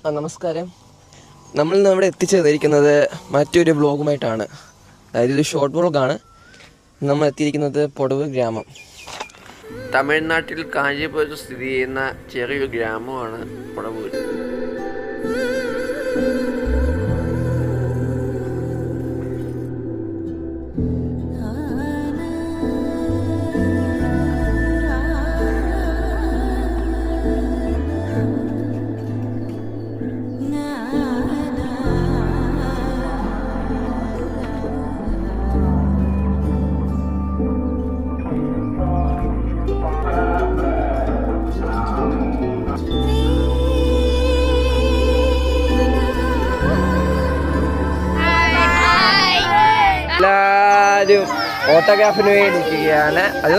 നമസ്കാരം. നമ്മൾ ഇവിടെ എത്തിച്ചേർന്നിരിക്കുന്നത് മറ്റൊരു വ്ളോഗുമായിട്ടാണ്. അതായത് ഒരു ഷോർട്ട് വ്ളോഗാണ്. നമ്മൾ എത്തിയിരിക്കുന്നത് പൊടവൂർ ഗ്രാമം. തമിഴ്നാട്ടിൽ കാഞ്ചീപുരത്ത് സ്ഥിതി ചെയ്യുന്ന ചെറിയൊരു ഗ്രാമമാണ് പൊടവൂർ. എല്ലാവരും ഓട്ടോഗ്രാഫിന് വേണ്ടി നിൽക്കുകയാണ്. അത്